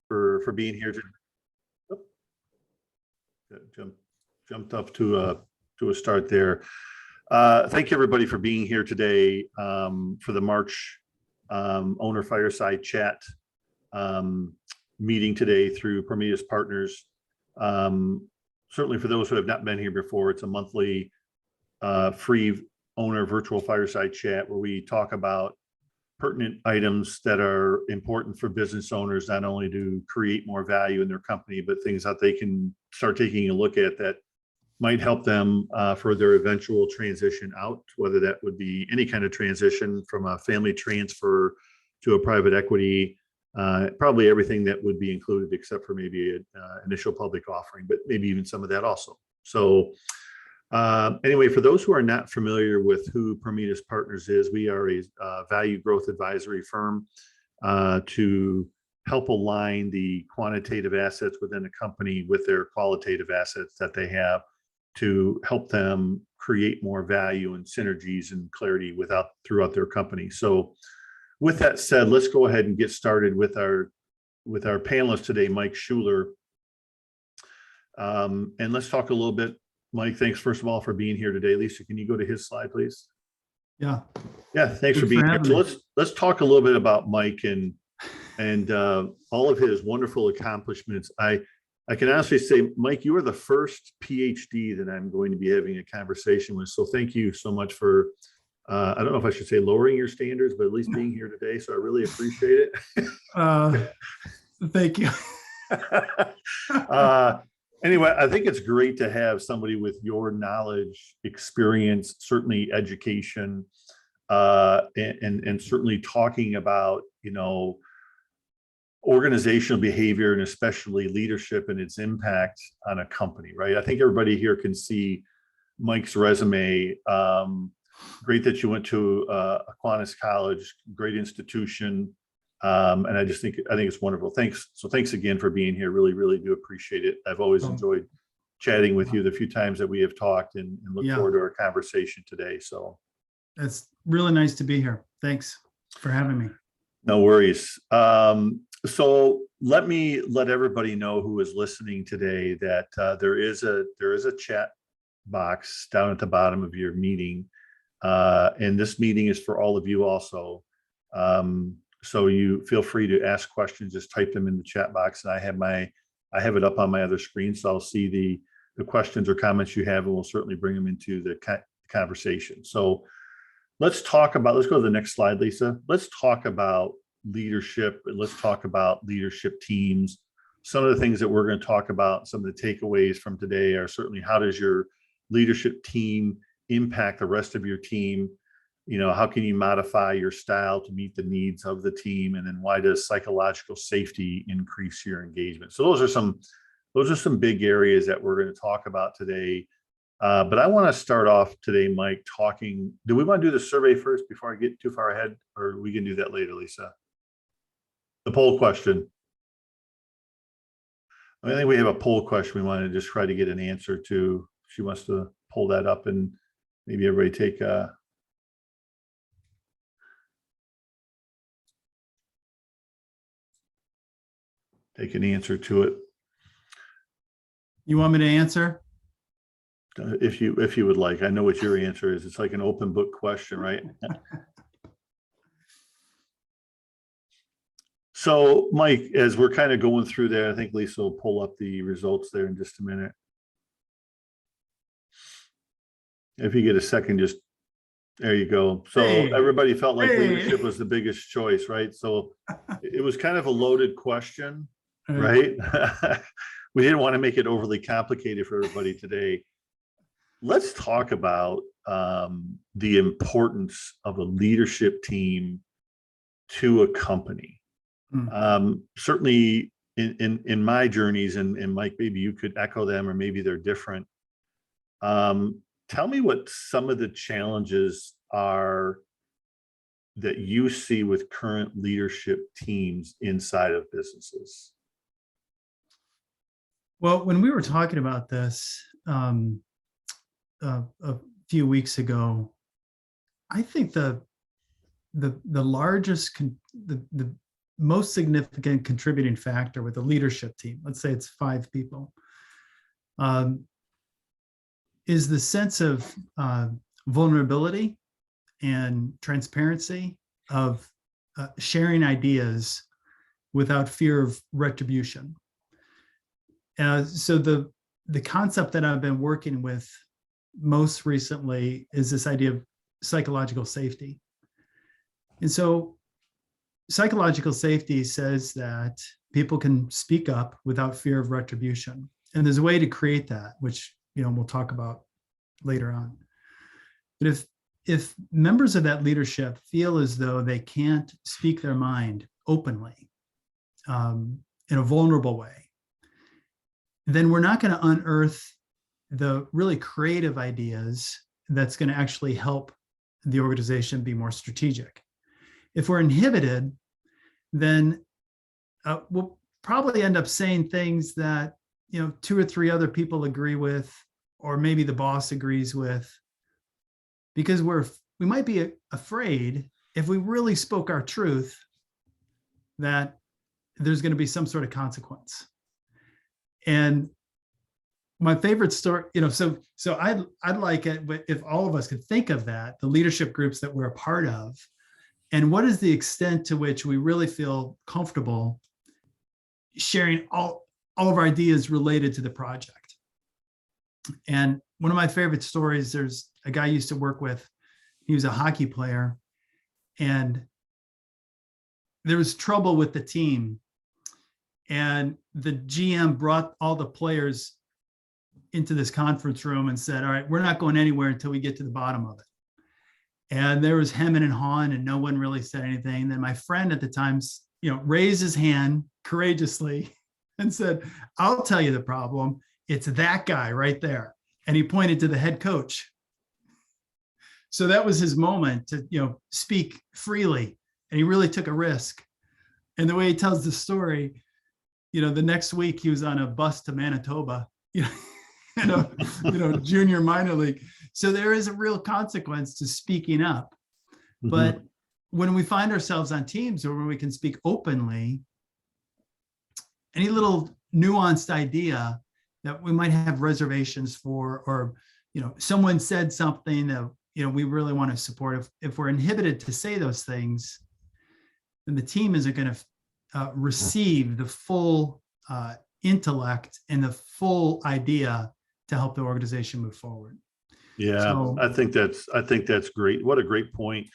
for being here. Jumped up to a start there. Thank you everybody for being here today for the March owner fireside chat meeting today through Prometis Partners. Certainly for those who have not been here before, it's a monthly free owner virtual fireside chat where we talk about pertinent items that are important for business owners, not only to create more value in their company, but things that they can start taking a look at that might help them for their eventual transition out, whether that would be any kind of transition from a family transfer to a private equity, probably everything that would be included except for maybe an initial public offering, but maybe even some of that also. So anyway, for those who are not familiar with who Prometis Partners is, we are a value growth advisory firm to help align the quantitative assets within a company with their qualitative assets that they have to help them create more value and synergies and clarity throughout their company. So with that said, let's go ahead and get started with our panelist today, Mike Schuler. And let's talk a little bit. Mike, thanks first of all for being here today. Lisa, can you go to his slide, please? Yeah. Yeah, thanks for being here. So let's talk a little bit about Mike and all of his wonderful accomplishments. I can honestly say, Mike, you are the first PhD that I'm going to be having a conversation with. So thank you so much for, I don't know if I should say lowering your standards, but at least being here today. So I really appreciate it. Thank you. Anyway, I think it's great to have somebody with your knowledge, experience, certainly education, and certainly talking about, organizational behavior and especially leadership and its impact on a company, right? I think everybody here can see Mike's resume. Great that you went to Aquinas College, great institution. And I think it's wonderful. Thanks. So thanks again for being here. Really, really do appreciate it. I've always enjoyed chatting with you the few times that we have talked and look forward to our conversation today. So it's really nice to be here. Thanks for having me. No worries. So let everybody know who is listening today that there is a chat box down at the bottom of your meeting. And this meeting is for all of you also. So you feel free to ask questions, just type them in the chat box. And I have it up on my other screen. So I'll see the questions or comments you have, and we'll certainly bring them into the conversation. So let's go to the next slide, Lisa. Let's talk about leadership. Let's talk about leadership teams. Some of the things that we're going to talk about, some of the takeaways from today are certainly how does your leadership team impact the rest of your team? How can you modify your style to meet the needs of the team? And then why does psychological safety increase your engagement? So those are some big areas that we're going to talk about today. But I want to start off today, Mike, do we want to do the survey first before I get too far ahead, or we can do that later, Lisa? The poll question. I think we have a poll question we want to just try to get an answer to. She wants to pull that up and maybe everybody take an answer to it. You want me to answer? If you would like. I know what your answer is. It's like an open book question, right? So, Mike, as we're kind of going through there, I think Lisa will pull up the results there in just a minute. If you get a second, there you go. So everybody felt like leadership was the biggest choice, right? So it was kind of a loaded question, right? We didn't want to make it overly complicated for everybody today. Let's talk about the importance of a leadership team to a company. Certainly in my journeys, and Mike, maybe you could echo them or maybe they're different. Tell me what some of the challenges are that you see with current leadership teams inside of businesses. Well, when we were talking about this a few weeks ago, I think the largest the most significant contributing factor with a leadership team, let's say it's 5 people, is the sense of vulnerability and transparency of sharing ideas without fear of retribution. So the concept that I've been working with most recently is this idea of psychological safety. And so psychological safety says that people can speak up without fear of retribution. And there's a way to create that, which, we'll talk about later on. But if members of that leadership feel as though they can't speak their mind openly, in a vulnerable way, then we're not going to unearth the really creative ideas that's going to actually help the organization be more strategic. If we're inhibited, then we'll probably end up saying things that 2 or 3 other people agree with, or maybe the boss agrees with, because we might be afraid if we really spoke our truth that there's going to be some sort of consequence. And my favorite story, so I'd like it if all of us could think of that, the leadership groups that we're a part of, and what is the extent to which we really feel comfortable sharing all of our ideas related to the project. And one of my favorite stories, there's a guy I used to work with. He was a hockey player, and there was trouble with the team. And the GM brought all the players into this conference room and said, all right, we're not going anywhere until we get to the bottom of it. And there was hemming and hawing, and no one really said anything. And then my friend at the time, raised his hand courageously and said, I'll tell you the problem. It's that guy right there. And he pointed to the head coach. So that was his moment to, speak freely. And he really took a risk. And the way he tells the story, the next week he was on a bus to Manitoba, junior minor league. So there is a real consequence to speaking up. Mm-hmm. But when we find ourselves on teams where we can speak openly, any little nuanced idea that we might have reservations for, or, someone said something that, we really want to support. If we're inhibited to say those things, then the team isn't going to receive the full intellect and the full idea to help the organization move forward. Yeah, so, I think that's great. What a great point.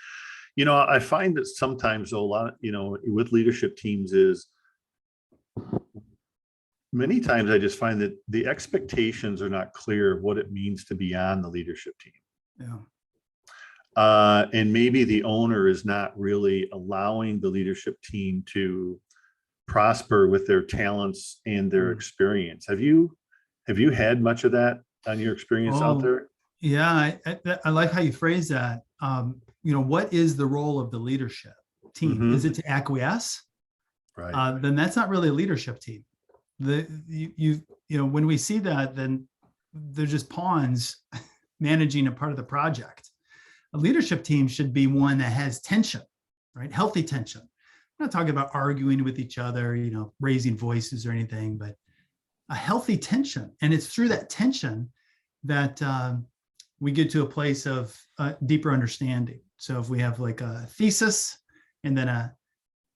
I find that sometimes a lot, with leadership teams is many times I just find that the expectations are not clear of what it means to be on the leadership team. Yeah. And maybe the owner is not really allowing the leadership team to prosper with their talents and their experience. Have you had much of that on your experience out there? Yeah, I like how you phrase that. What is the role of the leadership team? Mm-hmm. Is it to acquiesce? Right. Then that's not really a leadership team. When we see that, then they're just pawns managing a part of the project. A leadership team should be one that has tension, right? Healthy tension. I'm not talking about arguing with each other, raising voices or anything, but a healthy tension. And it's through that tension that we get to a place of deeper understanding. So if we have like a thesis and then a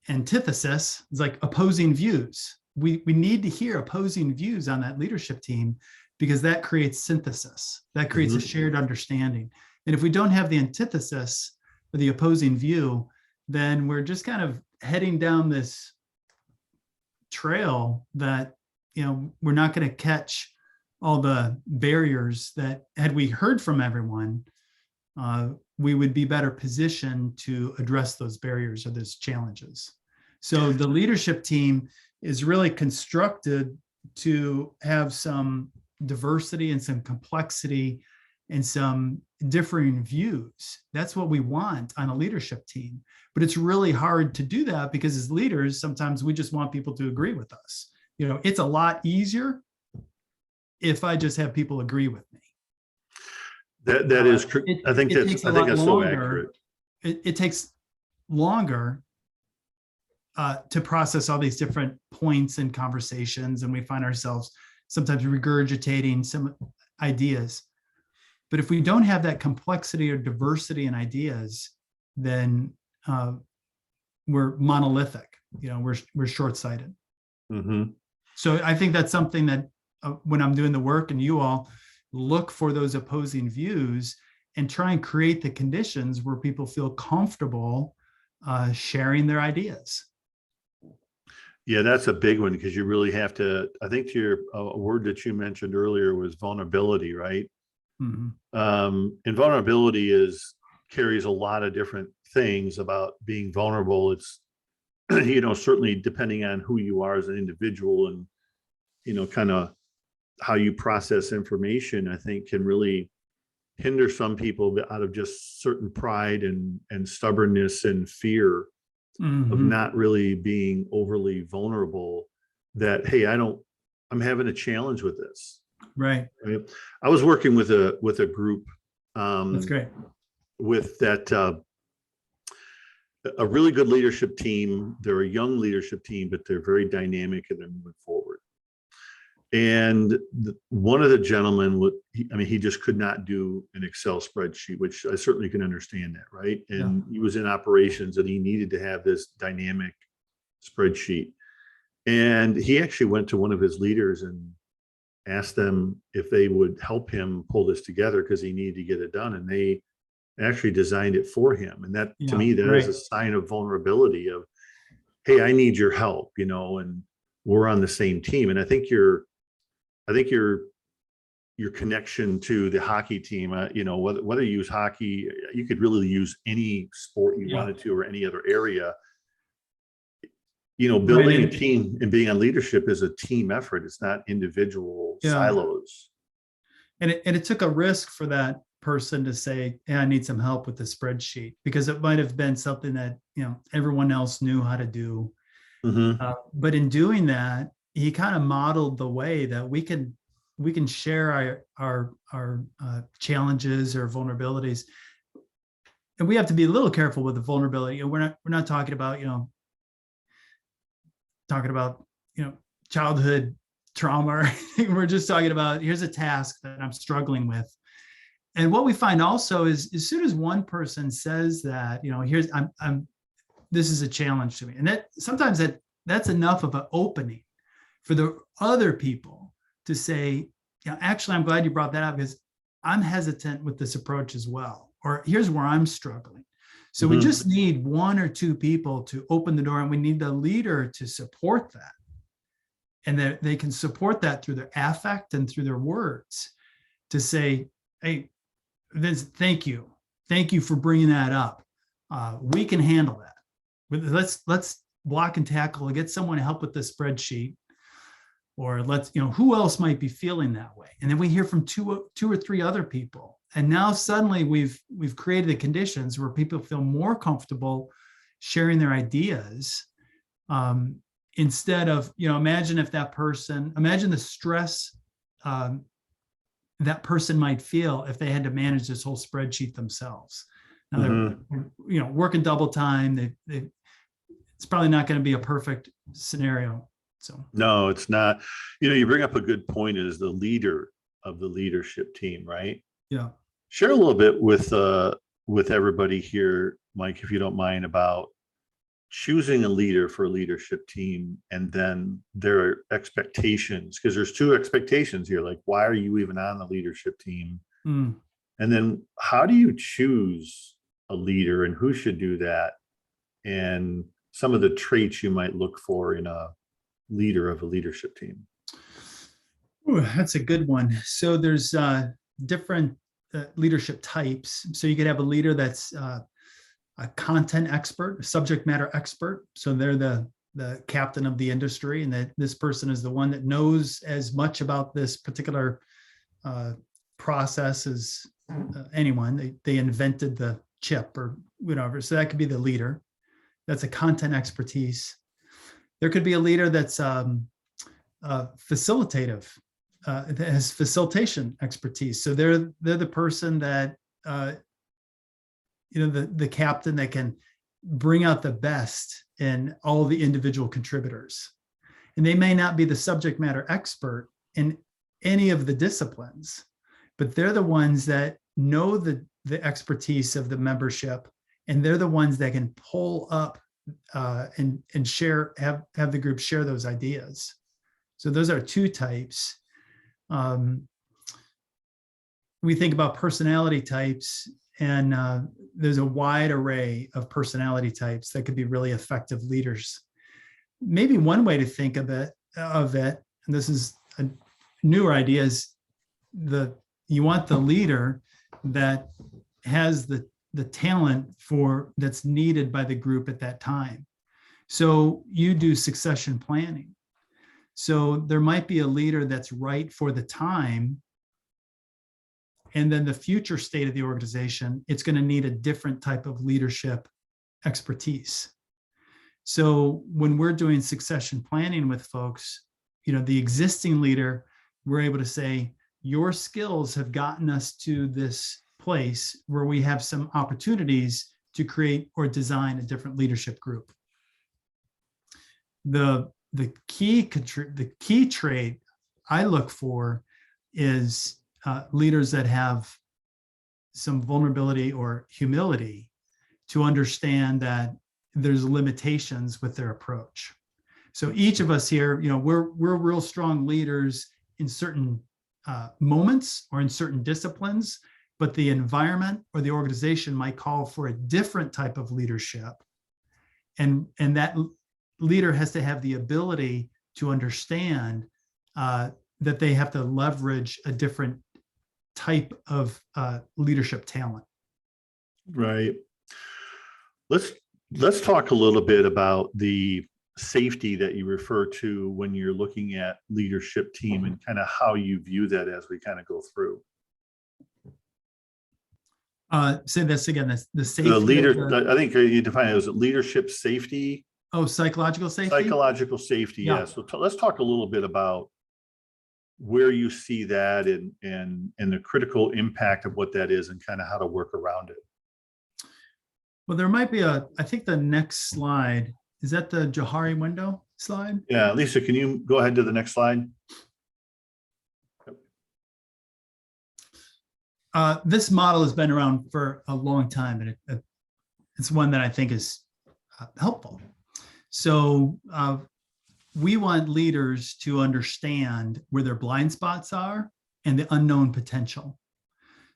antithesis, it's like opposing views. We need to hear opposing views on that leadership team, because that creates synthesis. That creates a shared understanding. And if we don't have the antithesis or the opposing view, then we're just kind of heading down this trail that, we're not going to catch all the barriers that, had we heard from everyone, we would be better positioned to address those barriers or those challenges. So the leadership team is really constructed to have some diversity and some complexity and some differing views. That's what we want on a leadership team. But it's really hard to do that, because as leaders, sometimes we just want people to agree with us. It's a lot easier if I just have people agree with me. That is, I think that's so accurate. It takes longer to process all these different points and conversations, and we find ourselves sometimes regurgitating some ideas. But if we don't have that complexity or diversity in ideas, then we're monolithic. We're short-sighted. Mm-hmm. So I think that's something that when I'm doing the work, and you all look for those opposing views and try and create the conditions where people feel comfortable sharing their ideas. Yeah, that's a big one, because you really have to, I think to your a word that you mentioned earlier was vulnerability, right? Mm-hmm. And vulnerability carries a lot of different things about being vulnerable. It's, certainly depending on who you are as an individual and, kind of how you process information, I think can really hinder some people out of just certain pride and stubbornness and fear of Mm-hmm. not really being overly vulnerable, that, hey, I'm having a challenge with this. Right. Right. I was working with a group That's great. with that a really good leadership team. They're a young leadership team, but they're very dynamic and they're moving forward. And one of the gentlemen, he just could not do an Excel spreadsheet, which I certainly can understand that, right? And he was in operations and he needed to have this dynamic spreadsheet. And he actually went to one of his leaders and asked them if they would help him pull this together, because he needed to get it done. And they actually designed it for him. And that, to me, that is a sign of vulnerability of, hey, I need your help, and we're on the same team. And I think your connection to the hockey team, whether you use hockey, you could really use any sport you wanted to, or any other area. Building a team and being on leadership is a team effort. It's not individual silos. And it took a risk for that person to say, hey, I need some help with the spreadsheet, because it might have been something that, everyone else knew how to do. Mm-hmm. But in doing that, he kind of modeled the way that we can share our challenges or vulnerabilities. And we have to be a little careful with the vulnerability. And we're not talking about, childhood trauma. We're just talking about, here's a task that I'm struggling with. And what we find also is, as soon as one person says that, this is a challenge to me. And that sometimes that's enough of an opening for the other people to say, actually, I'm glad you brought that up, because I'm hesitant with this approach as well. Or here's where I'm struggling. So we just need one or two people to open the door, and we need the leader to support that. And that they can support that through their affect and through their words to say, hey, Vince, thank you. Thank you for bringing that up. We can handle that. Let's block and tackle and get someone to help with the spreadsheet, or who else might be feeling that way. And then we hear from two or three other people. And now suddenly we've created the conditions where people feel more comfortable sharing their ideas. Instead of, imagine the stress that person might feel if they had to manage this whole spreadsheet themselves. Now they're, working double time. It's probably not going to be a perfect scenario. So no, it's not. You bring up a good point, as the leader of the leadership team, right? Yeah. Share a little bit with everybody here, Mike, if you don't mind, about choosing a leader for a leadership team, and then their expectations, because there's two expectations here. Like, why are you even on the leadership team? And then how do you choose a leader, and who should do that, and some of the traits you might look for in a leader of a leadership team? Ooh, that's a good one. So there's different leadership types. So you could have a leader that's a content expert, a subject matter expert. So they're the captain of the industry, and that this person is the one that knows as much about this particular process as anyone. They invented the chip or whatever. So that could be the leader. That's a content expertise. There could be a leader that's facilitative, that has facilitation expertise. So they're the person that the captain that can bring out the best in all the individual contributors. And they may not be the subject matter expert in any of the disciplines, but they're the ones that know the expertise of the membership, and they're the ones that can pull up and share, have the group share those ideas. So those are two types. We think about personality types, and there's a wide array of personality types that could be really effective leaders. Maybe one way to think of it, and this is a newer idea, is you want the leader that has the talent that's needed by the group at that time. So you do succession planning. So there might be a leader that's right for the time, and then the future state of the organization, it's going to need a different type of leadership expertise. So when we're doing succession planning with folks, the existing leader, we're able to say, your skills have gotten us to this place where we have some opportunities to create or design a different leadership group. The key trait I look for is leaders that have some vulnerability or humility to understand that there's limitations with their approach. So each of us here, we're real strong leaders in certain moments or in certain disciplines, but the environment or the organization might call for a different type of leadership. And that leader has to have the ability to understand that they have to leverage a different type of leadership talent. Right. Let's talk a little bit about the safety that you refer to when you're looking at leadership team, and kind of how you view that as we kind of go through. Say this again. The safety. The leader. I think you define it as leadership safety. Oh, psychological safety. Psychological safety. Yeah. So let's talk a little bit about where you see that, and the critical impact of what that is, and kind of how to work around it. Well, there might be I think the next slide, is that the Johari window slide? Yeah, Lisa, can you go ahead to the next slide? This model has been around for a long time, and it's one that I think is helpful. So we want leaders to understand where their blind spots are and the unknown potential.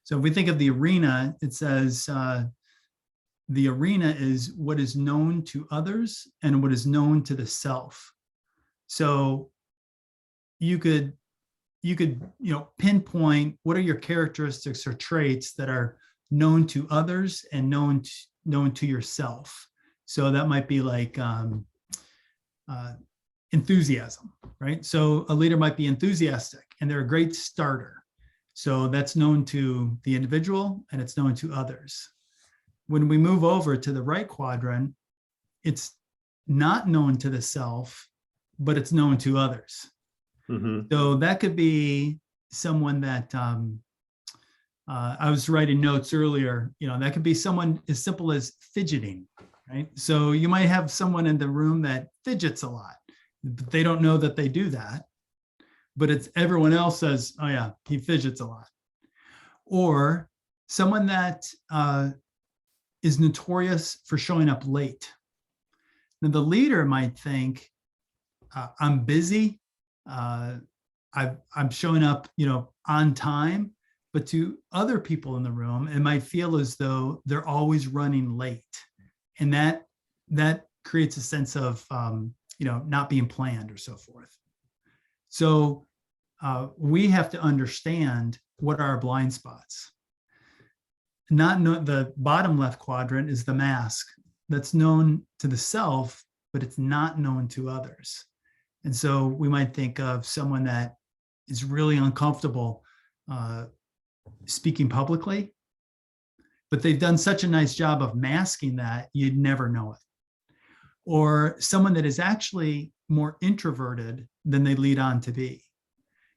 So if we think of the arena, it says the arena is what is known to others and what is known to the self. So you could pinpoint what are your characteristics or traits that are known to others and known to yourself. So that might be like enthusiasm, right? So a leader might be enthusiastic and they're a great starter. So that's known to the individual and it's known to others. When we move over to the right quadrant, it's not known to the self, but it's known to others. Mm-hmm. So that could be someone that I was writing notes earlier, that could be someone as simple as fidgeting, right? So you might have someone in the room that fidgets a lot, but they don't know that they do that. But it's everyone else says, oh yeah, he fidgets a lot. Or someone that is notorious for showing up late. Now the leader might think, I'm busy, I'm showing up, on time, but to other people in the room, it might feel as though they're always running late. And that creates a sense of, not being planned or so forth. So we have to understand what are our blind spots. The bottom left quadrant is the mask that's known to the self, but it's not known to others. And so we might think of someone that is really uncomfortable speaking publicly, but they've done such a nice job of masking that you'd never know it. Or someone that is actually more introverted than they lead on to be.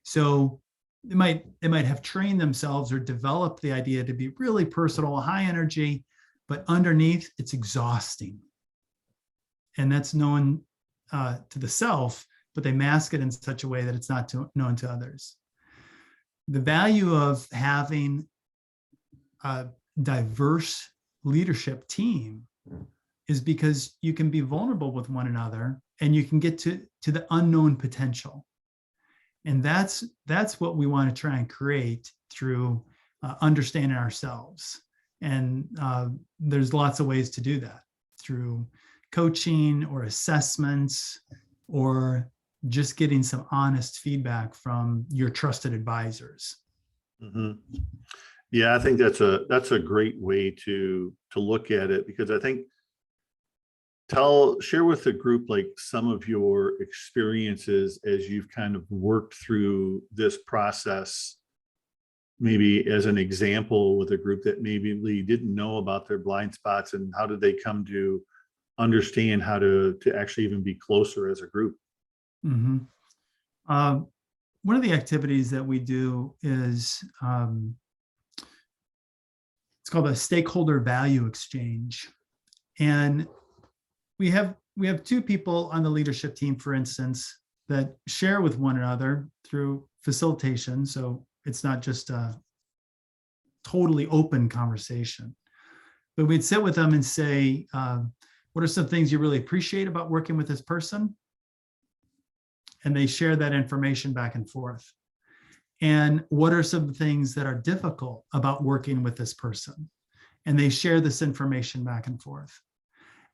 So they might have trained themselves or developed the idea to be really personal, high energy, but underneath it's exhausting. And that's known to the self, but they mask it in such a way that it's not known to others. The value of having a diverse leadership team is because you can be vulnerable with one another and you can get to the unknown potential. And that's what we want to try and create through understanding ourselves. And there's lots of ways to do that, through coaching or assessments, or just getting some honest feedback from your trusted advisors. Mm-hmm. Yeah, I think that's a great way to look at it, because I think share with the group like some of your experiences as you've kind of worked through this process, maybe as an example with a group that maybe didn't know about their blind spots, and how did they come to understand how to actually even be closer as a group. Mm-hmm. One of the activities that we do is it's called a stakeholder value exchange. And we have two people on the leadership team, for instance, that share with one another through facilitation. So it's not just a totally open conversation, but we'd sit with them and say, what are some things you really appreciate about working with this person? And they share that information back and forth. And what are some things that are difficult about working with this person? And they share this information back and forth.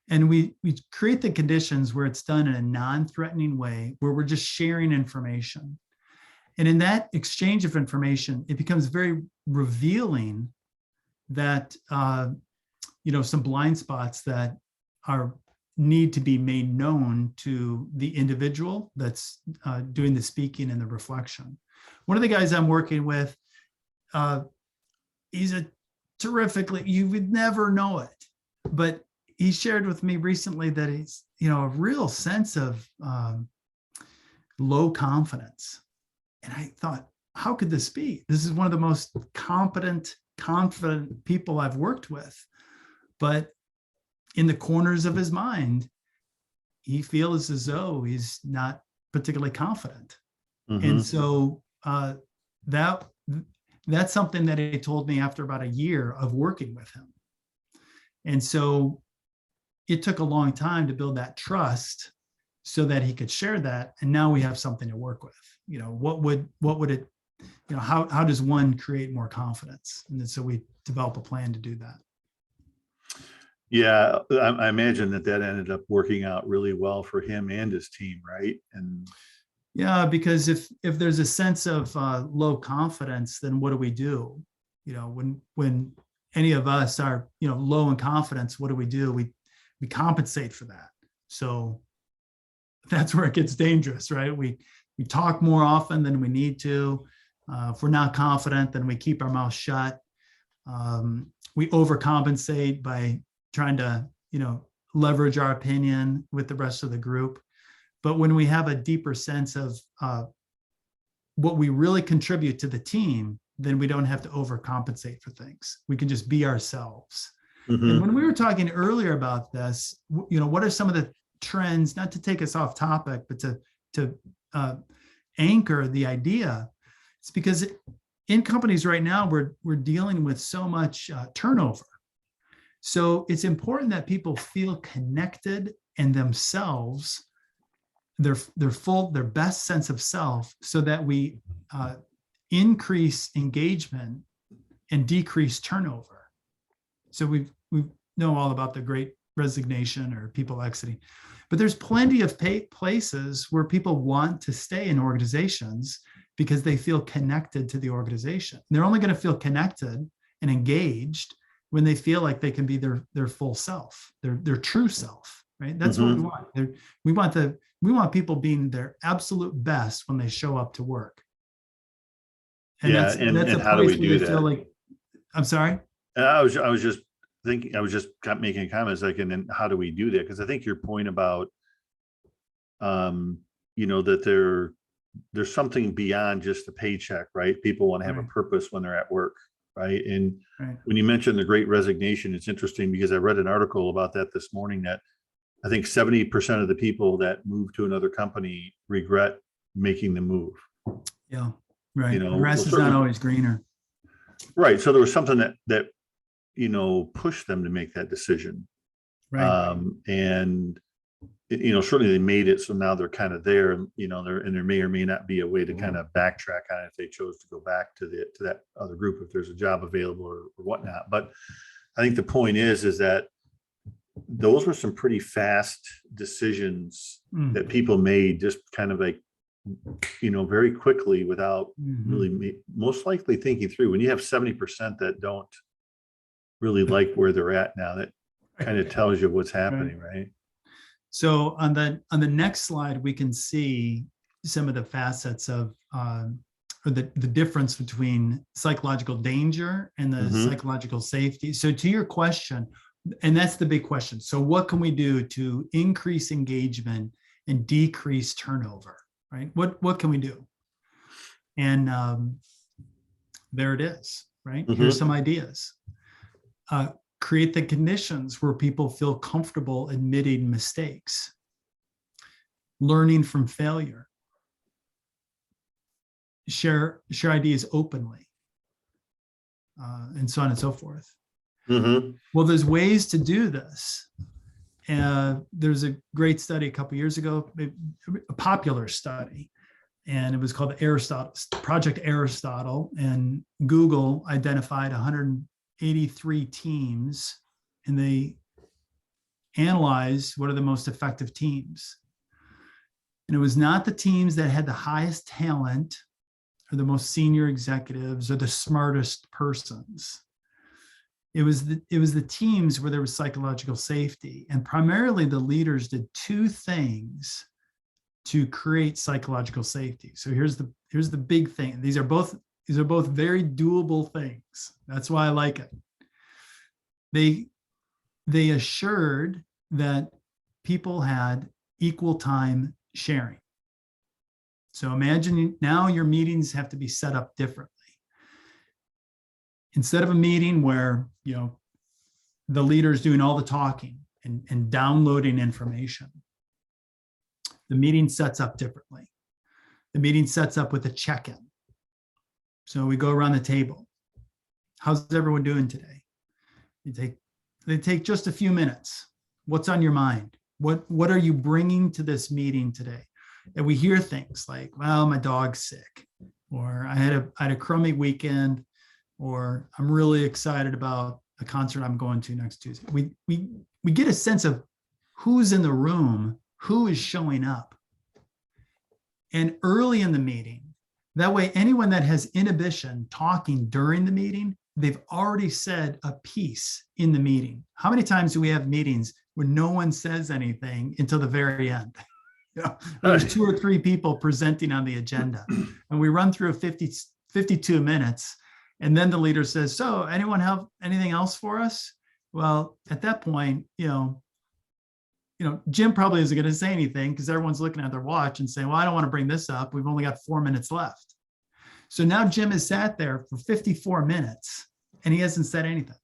And we create the conditions where it's done in a non-threatening way, where we're just sharing information. And in that exchange of information, it becomes very revealing that some blind spots that need to be made known to the individual that's doing the speaking and the reflection. One of the guys I'm working with, he's a terrifically, you would never know it, but he shared with me recently that he's, a real sense of low confidence. And I thought, how could this be? This is one of the most confident people I've worked with. But in the corners of his mind, he feels as though he's not particularly confident. Mm-hmm. And so that's something that he told me after about a year of working with him. And so it took a long time to build that trust so that he could share that. And now we have something to work with. What would it, how does one create more confidence? And so we develop a plan to do that. Yeah, I imagine that ended up working out really well for him and his team, right? And yeah, because if there's a sense of low confidence, then what do we do? When any of us are low in confidence, what do? We compensate for that. So that's where it gets dangerous, right? We talk more often than we need to. If we're not confident, then we keep our mouth shut. We overcompensate by trying to, leverage our opinion with the rest of the group. But when we have a deeper sense of what we really contribute to the team, then we don't have to overcompensate for things. We can just be ourselves. Mm-hmm. And when we were talking earlier about this, what are some of the trends, not to take us off topic, but to anchor the idea? It's because in companies right now, we're dealing with so much turnover. So it's important that people feel connected and themselves, their best sense of self, so that we increase engagement and decrease turnover. So we know all about the Great Resignation or people exiting, but there's plenty of places where people want to stay in organizations because they feel connected to the organization. They're only going to feel connected and engaged when they feel like they can be their full self, their true self, right? That's mm-hmm. what we want. We want people being their absolute best when they show up to work. And that's a how do we do that? Feel like, I'm sorry. I was just thinking. I was just making comments like, and then how do we do that? Because I think your point about, that there's something beyond just the paycheck, right? People want to have a purpose when they're at work. right? And Right. when you mentioned the Great Resignation, it's interesting because I read an article about that this morning that I think 70% of the people that move to another company regret making the move. Yeah. Right. You The know, grass well, is not certainly, always greener. right. So there was something that pushed them to make that decision. Right. And certainly they made it, so now they're kind of there, and there may or may not be a way to kind of backtrack on it if they chose to go back to that other group if there's a job available or whatnot. But I think the point is that those were some pretty fast decisions that people made, just kind of like very quickly without really most likely thinking through. When you have 70% that don't really like where they're at now, that kind of tells you what's happening, right? So on the next slide, we can see some of the facets of or the difference between psychological danger and the psychological safety. So to your question, and that's the big question. So what can we do to increase engagement and decrease turnover, right? What can we do? And there it is, right? Here's some ideas. Create the conditions where people feel comfortable admitting mistakes, learning from failure, share ideas openly, and so on and so forth. Well, there's ways to do this. There's a great study a couple of years ago, a popular study, and it was called Project Aristotle. And Google identified 183 teams, and they analyzed what are the most effective teams. And it was not the teams that had the highest talent or the most senior executives or the smartest persons. It was the teams where there was psychological safety, and primarily the leaders did two things to create psychological safety. So here's the big thing. These are both very doable things. That's why I like it. They assured that people had equal time sharing. So imagine now your meetings have to be set up differently. Instead of a meeting where the leader's doing all the talking and downloading information, the meeting sets up differently. The meeting sets up with a check-in. So we go around the table. How's everyone doing today? They take just a few minutes. What's on your mind? What are you bringing to this meeting today? And we hear things like, well, my dog's sick, or I had a crummy weekend, or I'm really excited about a concert I'm going to next Tuesday. We get a sense of who's in the room, who is showing up. And early in the meeting, that way, anyone that has inhibition talking during the meeting, they've already said a piece in the meeting. How many times do we have meetings where no one says anything until the very end? There's 2 or 3 people presenting on the agenda, and we run through 52 minutes, and then the leader says, so anyone have anything else for us? Well, at that point, Jim probably isn't going to say anything because everyone's looking at their watch and saying, well, I don't want to bring this up. We've only got 4 minutes left. So now Jim has sat there for 54 minutes and he hasn't said anything.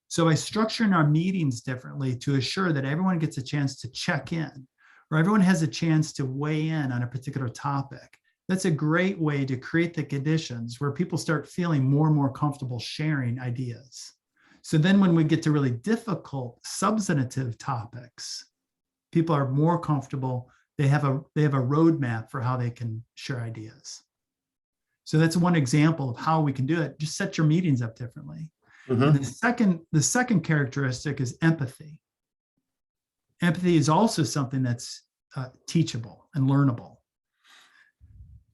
So by structuring our meetings differently to assure that everyone gets a chance to check in, or everyone has a chance to weigh in on a particular topic, that's a great way to create the conditions where people start feeling more and more comfortable sharing ideas. So then when we get to really difficult substantive topics, people are more comfortable. They have a roadmap for how they can share ideas. So that's one example of how we can do it. Just set your meetings up differently. And the second characteristic is empathy. Empathy is also something that's teachable and learnable.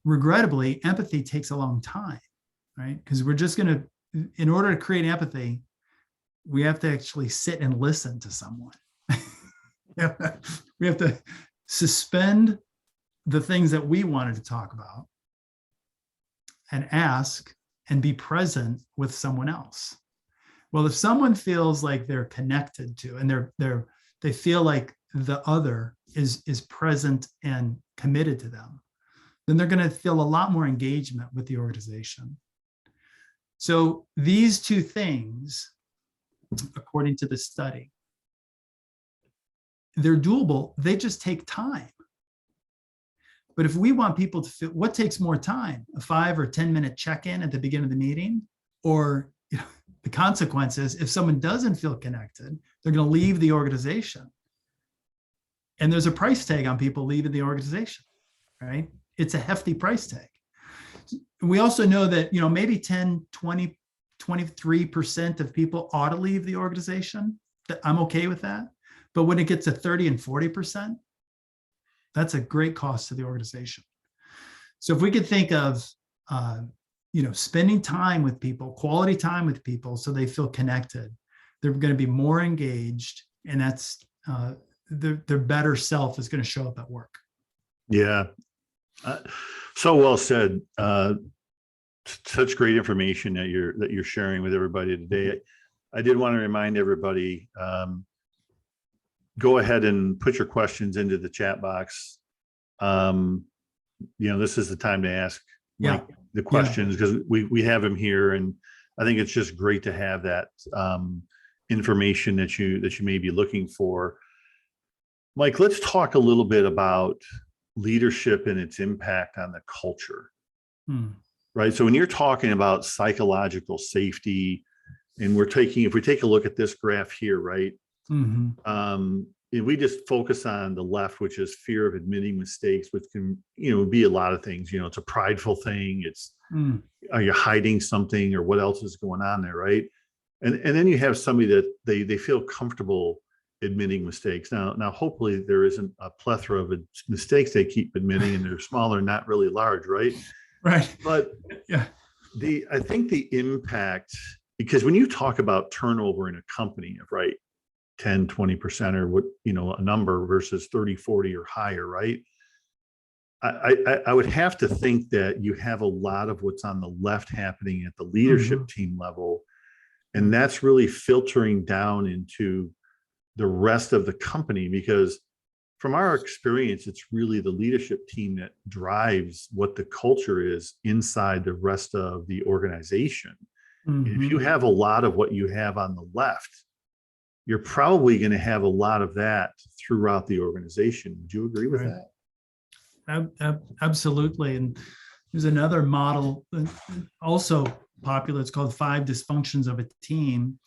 Regrettably, empathy takes a long time, right? Because we're just going to, in order to create empathy, we have to actually sit and listen to someone. We have to suspend the things that we wanted to talk about and ask and be present with someone else. Well, if someone feels like they're connected to, and they feel like the other is present and committed to them, then they're going to feel a lot more engagement with the organization. So these two things, according to the study, they're doable. They just take time. But if we want people to feel, what takes more time, a 5 or 10-minute check-in at the beginning of the meeting, or the consequences, if someone doesn't feel connected, they're going to leave the organization. And there's a price tag on people leaving the organization, right? It's a hefty price tag. We also know that, maybe 10, 20, 23% of people ought to leave the organization. I'm okay with that. But when it gets to 30 and 40%, that's a great cost to the organization. So if we could think of, spending time with people, quality time with people, so they feel connected, they're going to be more engaged, and that's their better self is going to show up at work. Yeah. So well said. Such great information that you're sharing with everybody today. I did want to remind everybody, go ahead and put your questions into the chat box. This is the time to ask Mike the questions, because we have him here, and I think it's just great to have that information that you may be looking for. Mike, let's talk a little bit about leadership and its impact on the culture. Right. So when you're talking about psychological safety, and if we take a look at this graph here, right? If we just focus on the left, which is fear of admitting mistakes, which can, be a lot of things. It's a prideful thing. It's, are you hiding something, or what else is going on there, right? And then you have somebody that they feel comfortable admitting mistakes. Now, hopefully there isn't a plethora of mistakes they keep admitting, and they're smaller, not really large, right? Right. But I think the impact, because when you talk about turnover in a company of 10, 20% or what, a number versus 30, 40 or higher, right? I would have to think that you have a lot of what's on the left happening at the leadership team level. And that's really filtering down into the rest of the company, because from our experience, it's really the leadership team that drives what the culture is inside the rest of the organization. If you have a lot of what you have on the left, you're probably going to have a lot of that throughout the organization. Would you agree with that? Absolutely. And there's another model also popular. It's called 5 Dysfunctions of a Team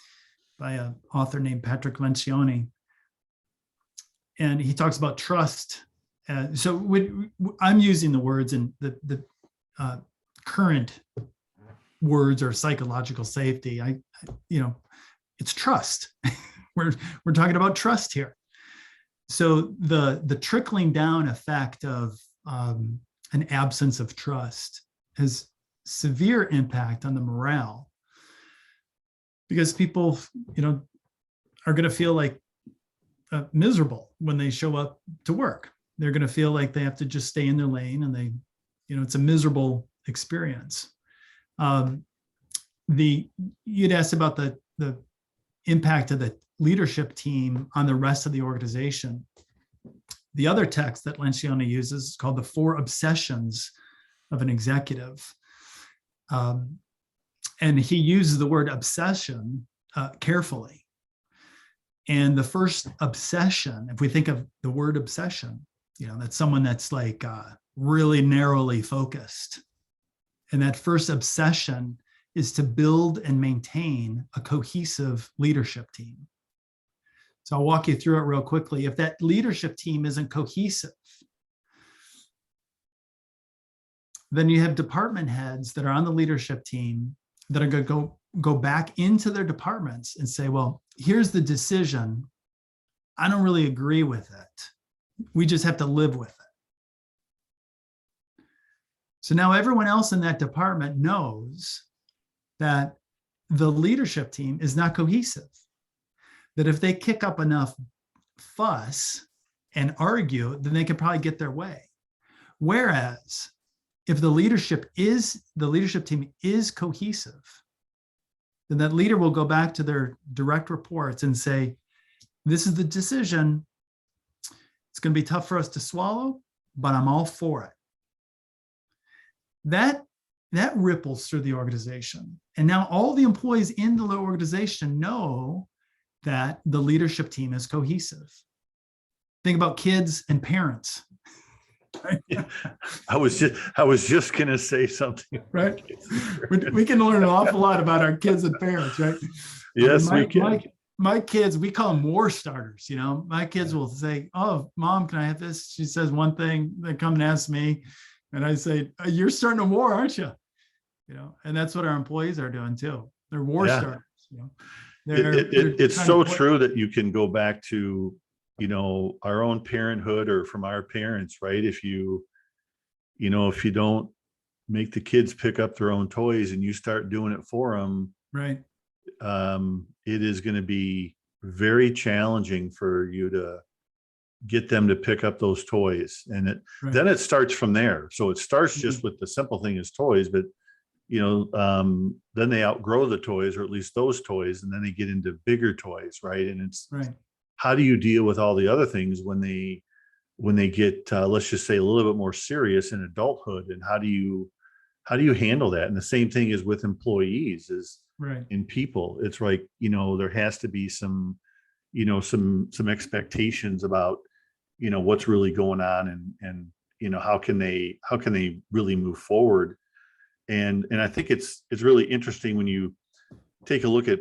by an author named Patrick Lencioni. And he talks about trust. I'm using the words, and the current words are psychological safety. It's trust. We're talking about trust here. So the trickling down effect of an absence of trust has severe impact on the morale, because people, are going to feel like miserable when they show up to work. They're going to feel like they have to just stay in their lane, and it's a miserable experience. You'd asked about the impact of the leadership team on the rest of the organization. The other text that Lencioni uses is called The 4 Obsessions of an Executive. And he uses the word obsession carefully. And the first obsession, if we think of the word obsession, that's someone that's really narrowly focused. And that first obsession is to build and maintain a cohesive leadership team. So I'll walk you through it real quickly. If that leadership team isn't cohesive, then you have department heads that are on the leadership team that are going to go back into their departments and say, well, here's the decision. I don't really agree with it. We just have to live with it. So now everyone else in that department knows that the leadership team is not cohesive, that if they kick up enough fuss and argue, then they could probably get their way. Whereas if the leadership team is cohesive, then that leader will go back to their direct reports and say, this is the decision. It's going to be tough for us to swallow, but I'm all for it. That that ripples through the organization. And now all the employees in the organization know that the leadership team is cohesive. Think about kids and parents. I was just going to say something. Right. We can learn an awful lot about our kids and parents, right? Yes, we can. My kids, we call them war starters. My kids will say, "Oh, Mom, can I have this?" She says one thing, they come and ask me, and I say, "You're starting a war, aren't you?" And that's what our employees are doing too. They're war starters. It's so true that you can go back to, our own parenthood or from our parents, right? If you don't make the kids pick up their own toys and you start doing it for them, right? It is going to be very challenging for you to get them to pick up those toys. And then it starts from there. So it starts just with the simple thing as toys, but then they outgrow the toys, or at least those toys, and then they get into bigger toys, right? And it's how do you deal with all the other things when they get let's just say a little bit more serious in adulthood, and how do you handle that? And the same thing is with employees, is in people. It's like, there has to be some expectations about what's really going on, and how can they really move forward. And I think it's really interesting when you take a look at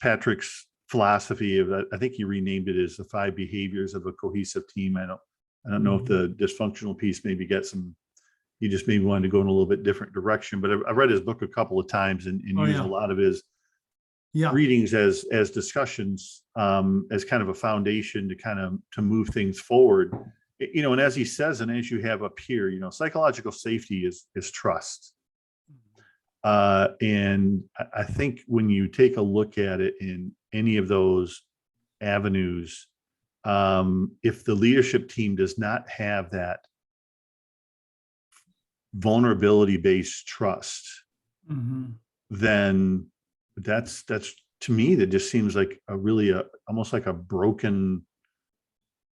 Patrick's philosophy of, I think he renamed it as the 5 behaviors of a cohesive team. I don't know if the dysfunctional piece maybe he just maybe wanted to go in a little bit different direction, but I read his book a couple of times and used a lot of his readings as discussions, as kind of a foundation to move things forward. And as he says, and as you have up here, psychological safety is trust. And I think when you take a look at it in any of those avenues, if the leadership team does not have that vulnerability-based trust, then that's to me, that just seems like almost like a broken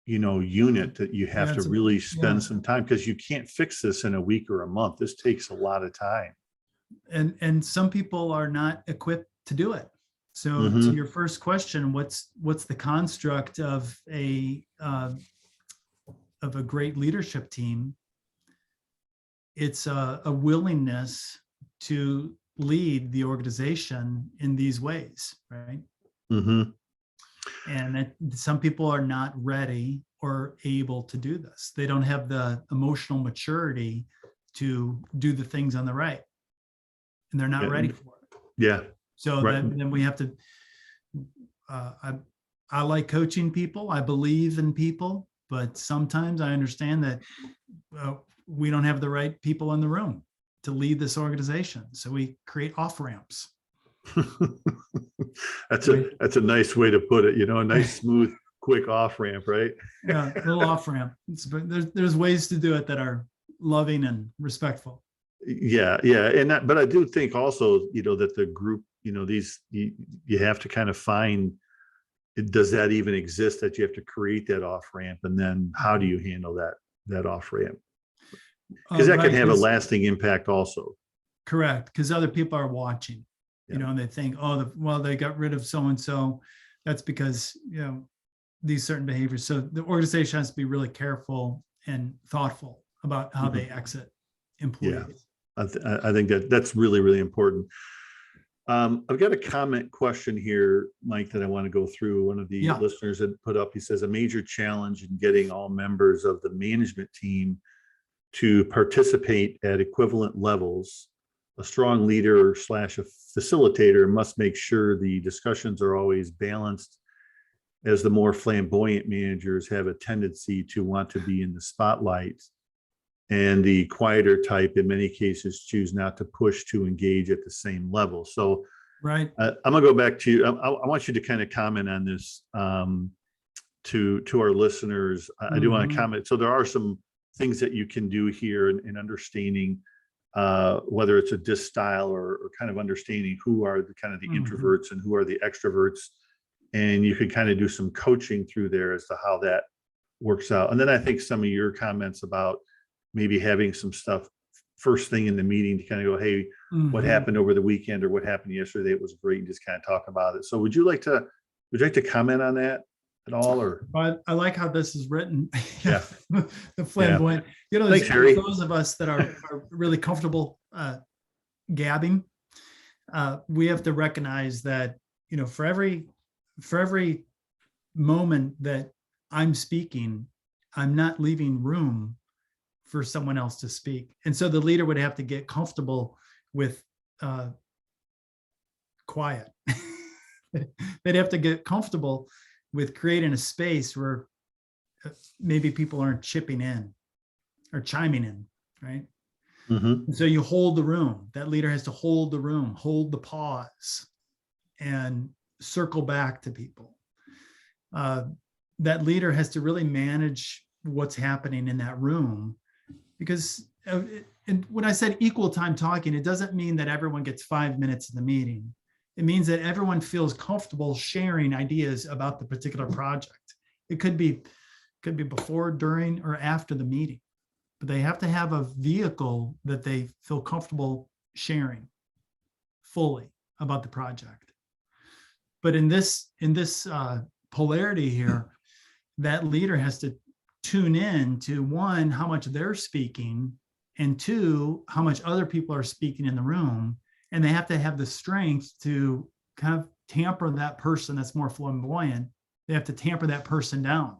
unit that you have to really spend some time, because you can't fix this in a week or a month. This takes a lot of time. And some people are not equipped to do it. So to your first question, what's the construct of a great leadership team? It's a willingness to lead the organization in these ways, right? And some people are not ready or able to do this. They don't have the emotional maturity to do the things on the right, and they're not ready for it. So then we have to, I like coaching people. I believe in people, but sometimes I understand that we don't have the right people in the room to lead this organization. So we create off ramps. That's a nice way to put it, a nice, smooth, quick off ramp, right? A little off ramp. But there's ways to do it that are loving and respectful. But I do think also, that the group, you have to kind of find, does that even exist, that you have to create that off ramp, and then how do you handle that off ramp? Because that can have a lasting impact also. Correct, because other people are watching, and they think, they got rid of so and so. That's because these certain behaviors. So the organization has to be really careful and thoughtful about how they exit employees. I think that's really, really important. I've got a comment question here, Mike, that I want to go through. One of the listeners had put up, he says, a major challenge in getting all members of the management team to participate at equivalent levels. A strong leader / a facilitator must make sure the discussions are always balanced, as the more flamboyant managers have a tendency to want to be in the spotlight, and the quieter type in many cases choose not to push to engage at the same level. So I'm gonna go back to you. I want you to kind of comment on this to our listeners. I do want to comment. So there are some things that you can do here in understanding whether it's a DISC style or kind of understanding who are the kind of the introverts and who are the extroverts. And you can kind of do some coaching through there as to how that works out. And then I think some of your comments about maybe having some stuff first thing in the meeting to kind of go, hey, what Mhm. happened over the weekend or what happened yesterday? It was great, and just kind of talk about it. So would you like to comment on that at all, or? But I like how this is written. Yeah. The flamboyant. Thanks, There's Harry. those of us that are really comfortable gabbing. We have to recognize that, for every moment that I'm speaking, I'm not leaving room for someone else to speak. And so the leader would have to get comfortable with quiet. They'd have to get comfortable with creating a space where maybe people aren't chipping in or chiming in, right? Mm-hmm. So you hold the room. That leader has to hold the room, hold the pause, and circle back to people. That leader has to really manage what's happening in that room, because and when I said equal time talking, it doesn't mean that everyone gets 5 minutes in the meeting. It means that everyone feels comfortable sharing ideas about the particular project. It could be before, during, or after the meeting, but they have to have a vehicle that they feel comfortable sharing fully about the project. But in this polarity here, that leader has to tune in to, one, how much they're speaking, and two, how much other people are speaking in the room. And they have to have the strength to kind of tamper that person that's more flamboyant. They have to tamper that person down.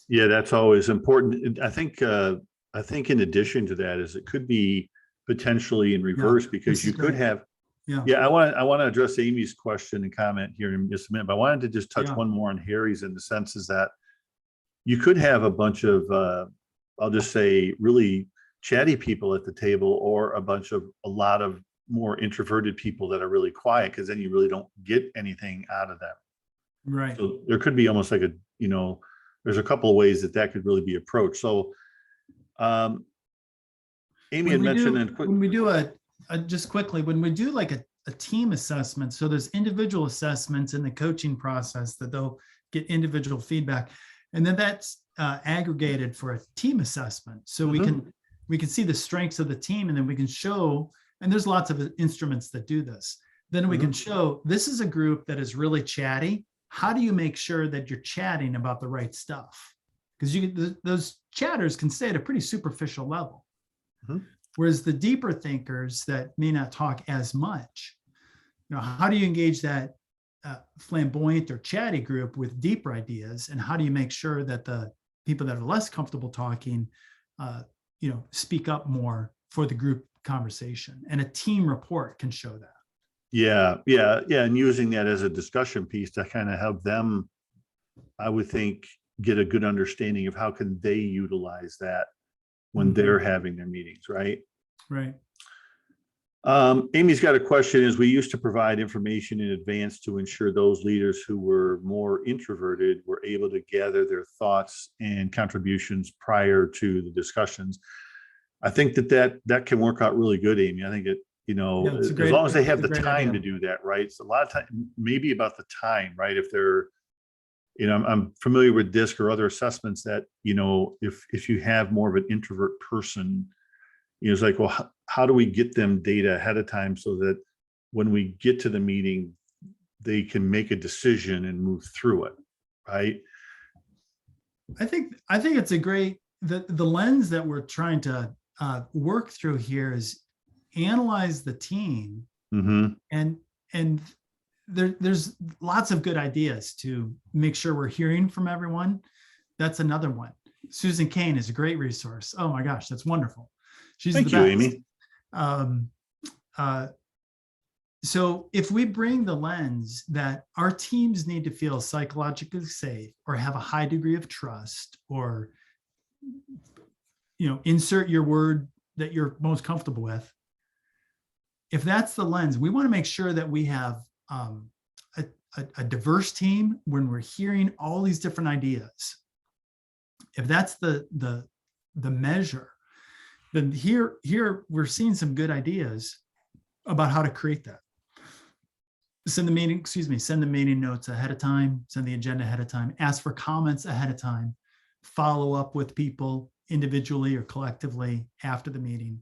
Yeah, that's always important. I think in addition to that is it could be potentially in reverse, because you could have. Yeah, I want to address Amy's question and comment here in just a minute, but I wanted to just touch one more on Harry's, in the sense is that you could have a bunch of I'll just say really chatty people at the table, or a lot of more introverted people that are really quiet, because then you really don't get anything out of them. Right. So there could be almost like there's a couple of ways that could really be approached. So Amy had mentioned when we do just quickly, when we do like a team assessment, so there's individual assessments in the coaching process that they'll get individual feedback, and then that's aggregated for a team assessment. So we can see the strengths of the team, and then we can show, and there's lots of instruments that do this. Then we can show, this is a group that is really chatty. How do you make sure that you're chatting about the right stuff? Because those chatters can stay at a pretty superficial level. Whereas the deeper thinkers that may not talk as much, how do you engage that flamboyant or chatty group with deeper ideas? And how do you make sure that the people that are less comfortable talking, speak up more for the group conversation? And a team report can show that. Yeah. And using that as a discussion piece to kind of help them, I would think, get a good understanding of how can they utilize that when they're having their meetings, right? Right. Amy's got a question. Is we used to provide information in advance to ensure those leaders who were more introverted were able to gather their thoughts and contributions prior to the discussions. I think that can work out really good, Amy. I think it, as long as they have the time to do that, right? It's a lot of time, maybe about the time, right? If they're, I'm familiar with DISC or other assessments that, if you have more of an introvert person, it's like, well, how do we get them data ahead of time so that when we get to the meeting, they can make a decision and move through it, right? I think it's a great, the lens that we're trying to work through here is analyze the team, and there's lots of good ideas to make sure we're hearing from everyone. That's another one. Susan Cain is a great resource. Oh my gosh, that's wonderful. She's the best. Amy. So if we bring the lens that our teams need to feel psychologically safe or have a high degree of trust, or, insert your word that you're most comfortable with. If that's the lens, we want to make sure that we have a diverse team when we're hearing all these different ideas. If that's the measure, then here we're seeing some good ideas about how to create that. Send the meeting notes ahead of time, send the agenda ahead of time, ask for comments ahead of time, follow up with people, individually or collectively after the meeting.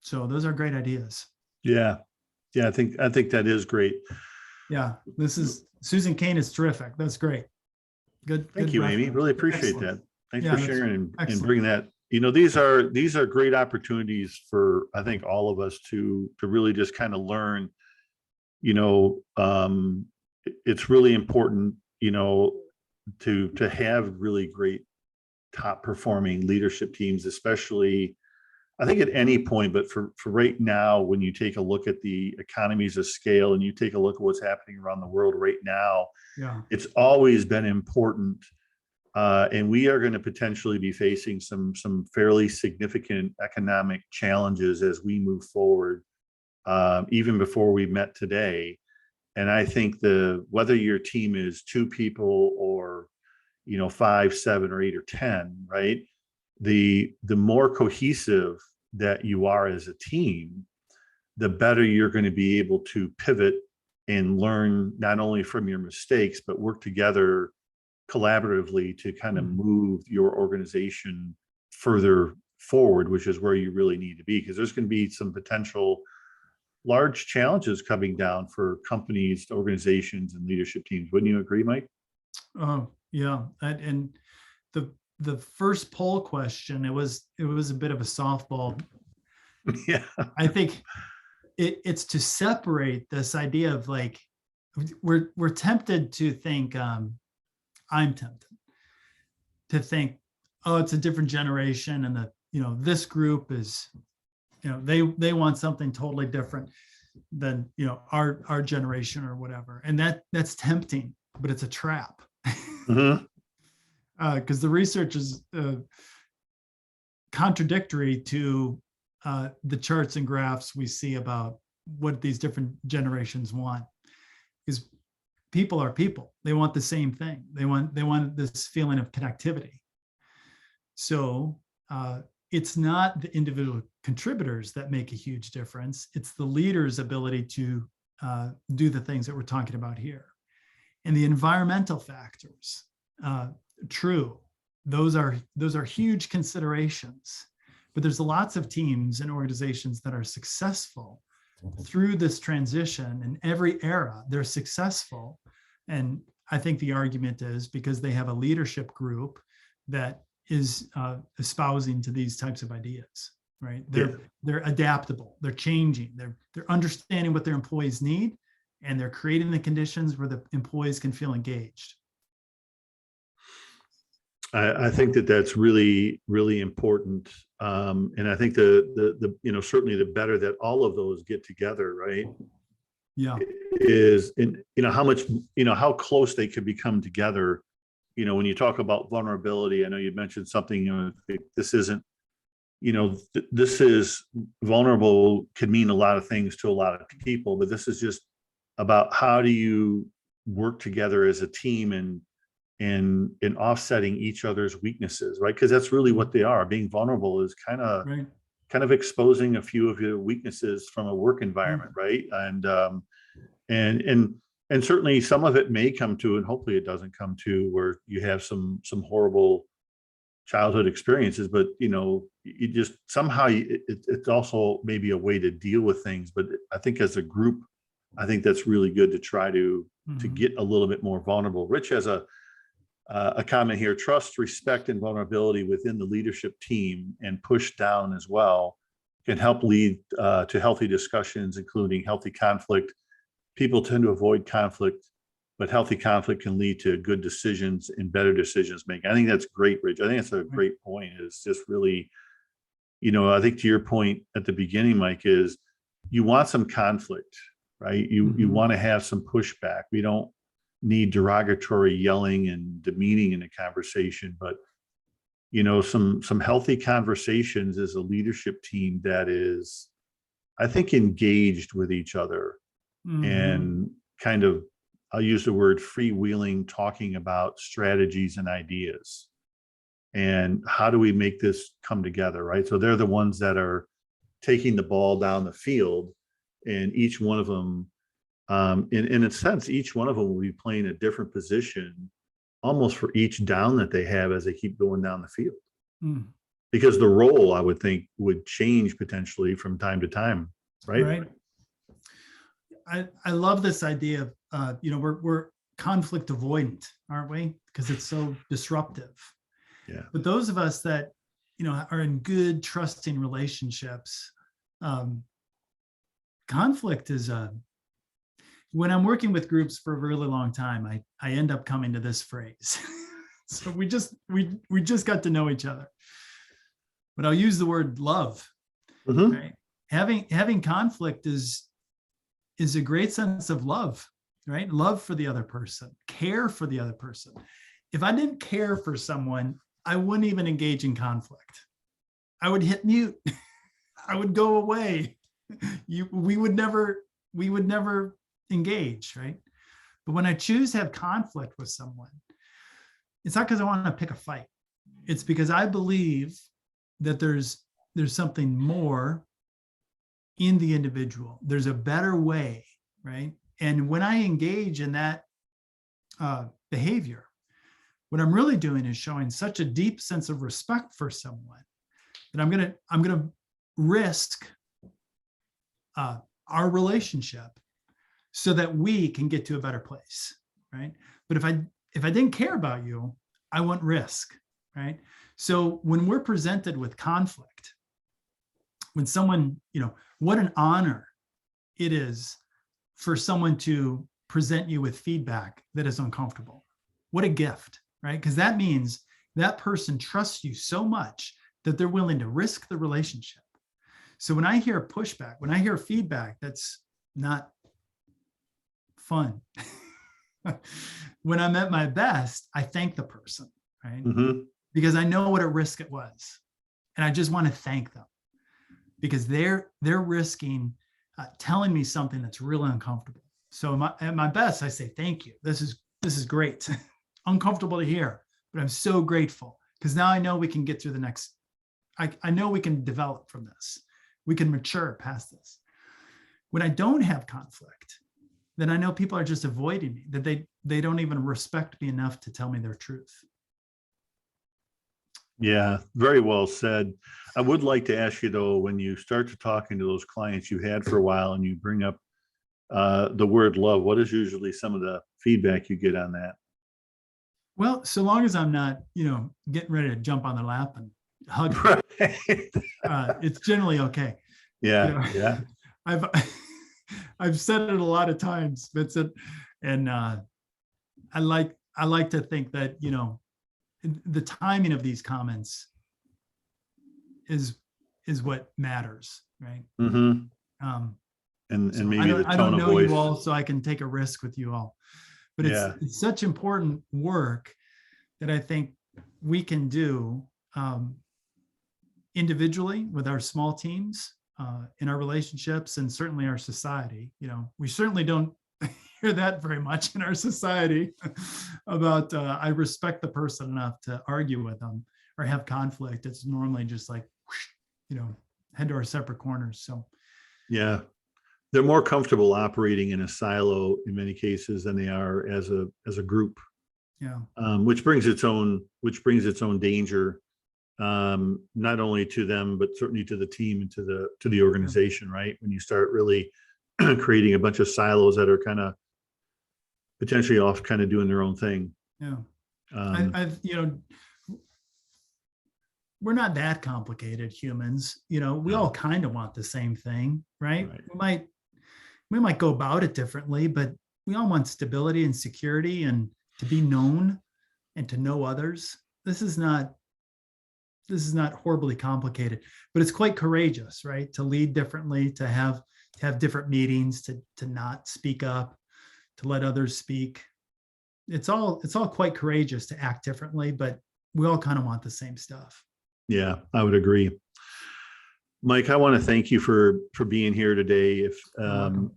So those are great ideas. Yeah. Yeah. I think that is great. Yeah, this is Susan Kane is terrific. That's great. Good. Thank good you, Amy. reference. Really appreciate Excellent. that. Thanks Yeah, for that's sharing and excellent. bringing that. You know, these are great opportunities for, I think, all of us to really just kind of learn. You know, it's really important, you know, to have really great top performing leadership teams, especially I think at any point, but for right now, when you take a look at the economies of scale and you take a look at what's happening around the world right now, Yeah. it's always been important. And we are going to potentially be facing some fairly significant economic challenges as we move forward, even before we met today. And I think whether your team is 2 people or, you know, 5, 7, or 8, or 10, right? The more cohesive that you are as a team, the better you're going to be able to pivot and learn not only from your mistakes, but work together collaboratively to kind of move your organization further forward, which is where you really need to be, because there's going to be some potential large challenges coming down for companies, organizations, and leadership teams. Wouldn't you agree, Mike? Oh, yeah. And the first poll question, it was a bit of a softball. Yeah. I think it's to separate this idea of like, we're tempted to think, I'm tempted to think, oh, it's a different generation, and that, you know, this group is, you know, they want something totally different than, you know, our generation or whatever. And that's tempting, but it's a trap. Mm-hmm. Because the research is contradictory to the charts and graphs we see about what these different generations want. Because people are people; they want the same thing. They want this feeling of connectivity. So it's not the individual contributors that make a huge difference. It's the leader's ability to do the things that we're talking about here, and the environmental factors. True, those are huge considerations, but there's lots of teams and organizations that are successful through this transition. In every era, they're successful, and I think the argument is because they have a leadership group that is espousing to these types of ideas, right? They're adaptable, they're changing, they're understanding what their employees need, and they're creating the conditions where the employees can feel engaged. I think that's really, really important. And I think the you know, certainly the better that all of those get together, right? Yeah. Is in, you know, how much, you know, how close they could become together. You know, when you talk about vulnerability, I know you mentioned something, you know, this isn't, you know, this is vulnerable could mean a lot of things to a lot of people, but this is just about how do you work together as a team and in offsetting each other's weaknesses, right? Because that's really what they are. Being vulnerable is kind of exposing a few of your weaknesses from a work environment, right? And certainly some of it may come to, and hopefully it doesn't come to, where you have some horrible childhood experiences, but you know, you just somehow it's also maybe a way to deal with things. But I think as a group, I think that's really good to try to get a little bit more vulnerable. Rich has a comment here: trust, respect, and vulnerability within the leadership team and push down as well can help lead to healthy discussions, including healthy conflict. People tend to avoid conflict, but healthy conflict can lead to good decisions and better decisions making. I think that's great, Rich. I think that's a great point. It's just really, you know, I think to your point at the beginning, Mike, is you want some conflict, right? You want to have some pushback. We don't need derogatory yelling and demeaning in a conversation, but you know, some healthy conversations as a leadership team that is, I think, engaged with each other and kind of, I'll use the word freewheeling, talking about strategies and ideas and how do we make this come together, right? So they're the ones that are taking the ball down the field, and each one of them, in a sense, each one of them will be playing a different position almost for each down that they have as they keep going down the field. Mm. Because the role, I would think, would change potentially from time to time, right? Right. I love this idea of, we're conflict avoidant, aren't we? Because it's so disruptive. Yeah. But those of us that, are in good, trusting relationships, conflict is when I'm working with groups for a really long time, I end up coming to this phrase. So we just got to know each other. But I'll use the word love. Mhm. Right? Having conflict is a great sense of love, right? Love for the other person, care for the other person. If I didn't care for someone, I wouldn't even engage in conflict. I would hit mute. I would go away. We would never engage, right? But when I choose to have conflict with someone, it's not because I want to pick a fight. It's because I believe that there's something more in the individual. There's a better way, right? And when I engage in that behavior, what I'm really doing is showing such a deep sense of respect for someone that I'm gonna risk our relationship so that we can get to a better place, right? But if I didn't care about you, I wouldn't risk, right? So when we're presented with conflict, when someone, what an honor it is for someone to present you with feedback that is uncomfortable. What a gift, right? Because that means that person trusts you so much that they're willing to risk the relationship. So when I hear pushback, when I hear feedback that's not fun, when I'm at my best, I thank the person, right? Mm-hmm. Because I know what a risk it was. And I just want to thank them because they're risking telling me something that's really uncomfortable. So at my best, I say, thank you. This is great. Uncomfortable to hear, but I'm so grateful because now I know we can get through the next, I know we can develop from this. We can mature past this. When I don't have conflict, then I know people are just avoiding me, that they don't even respect me enough to tell me their truth. Yeah, very well said. I would like to ask you though, when you start to talking to those clients you had for a while and you bring up the word love, what is usually some of the feedback you get on that? Well, so long as I'm not, getting ready to jump on their lap and hug them, Right. it's generally okay. Yeah, yeah. I've said it a lot of times, Vincent, and I like to think that the timing of these comments is what matters, right? Mm-hmm. And So maybe the I tone don't of know voice. you all, so I can take a risk with you all, but Yeah. it's such important work that I think we can do individually with our small teams in our relationships and certainly our society. We certainly don't hear that very much in our society about I respect the person enough to argue with them or have conflict. It's normally just like, head to our separate corners. So Yeah. They're more comfortable operating in a silo in many cases than they are as a group. yeah. Which brings its own danger, not only to them but certainly to the team and to the organization. Right, when you start really creating a bunch of silos that are kind of potentially off, kind of doing their own thing. Yeah. I've we're not that complicated humans. We all kind of want the same thing, right? We might go about it differently, but we all want stability and security and to be known and to know others. This is not horribly complicated, but it's quite courageous, right? To lead differently, to have different meetings, to not speak up, to let others speak. It's all quite courageous to act differently, but we all kind of want the same stuff. Yeah, I would agree. Mike, I want to thank you for being here today. If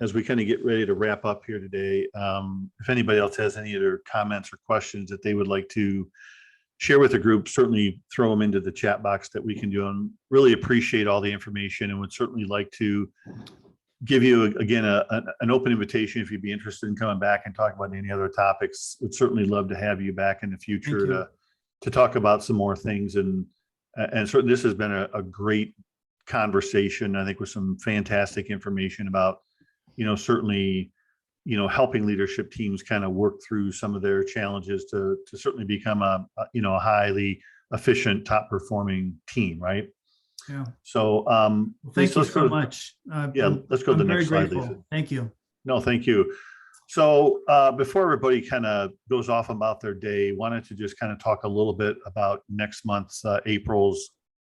as we kind of get ready to wrap up here today, if anybody else has any other comments or questions that they would like to share with the group, certainly throw them into the chat box that we can do. And really appreciate all the information and would certainly like to give you again an open invitation if you'd be interested in coming back and talk about any other topics. Would certainly love to have you back in the future to talk about some more things. And certainly this has been a great conversation, I think, with some fantastic information about, certainly, helping leadership teams kind of work through some of their challenges to certainly become a highly efficient, top performing team, right? Yeah. So thank you let's so go much. let's go to the next slide, grateful. Lisa. Thank you. No, thank you. So before everybody kind of goes off about their day, wanted to just kind of talk a little bit about next month's April's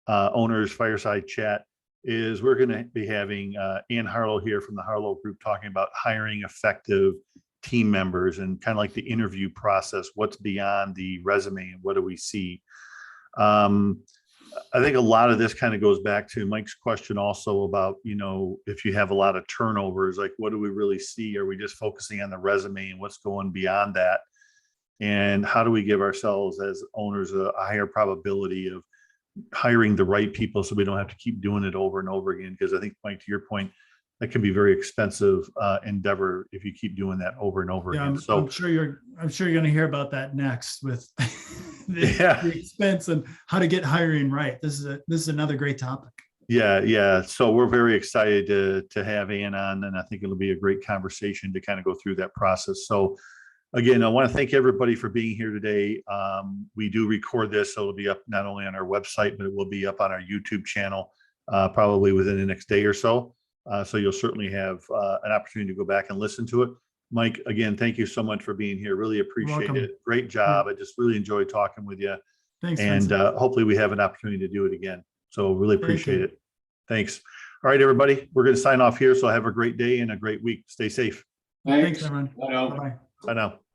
Owners Fireside Chat. Is we're going to be having Ann Harlow here from the Harlow Group talking about hiring effective team members and kind of like the interview process, what's beyond the resume and what do we see. I think a lot of this kind of goes back to Mike's question also about, if you have a lot of turnovers, like what do we really see? Are we just focusing on the resume and what's going beyond that? And how do we give ourselves as owners a higher probability of hiring the right people so we don't have to keep doing it over and over again? Because I think, Mike, to your point, that can be very expensive endeavor if you keep doing that over and over again. So I'm sure you're going to hear about that next with the expense and how to get hiring right. This is another great topic. Yeah. So we're very excited to have Ann on, and I think it'll be a great conversation to kind of go through that process. So again, I want to thank everybody for being here today. We do record this, so it'll be up not only on our website, but it will be up on our YouTube channel probably within the next day or so. So you'll certainly have an opportunity to go back and listen to it. Mike, again, thank you so much for being here. Really appreciate it. Great job. I just really enjoyed talking with you. Thanks. And hopefully we have an opportunity to do it again. So really appreciate it. Thanks. All right, everybody, we're going to sign off here. So have a great day and a great week. Stay safe. Thanks everyone. Bye now. Bye-bye. Bye now.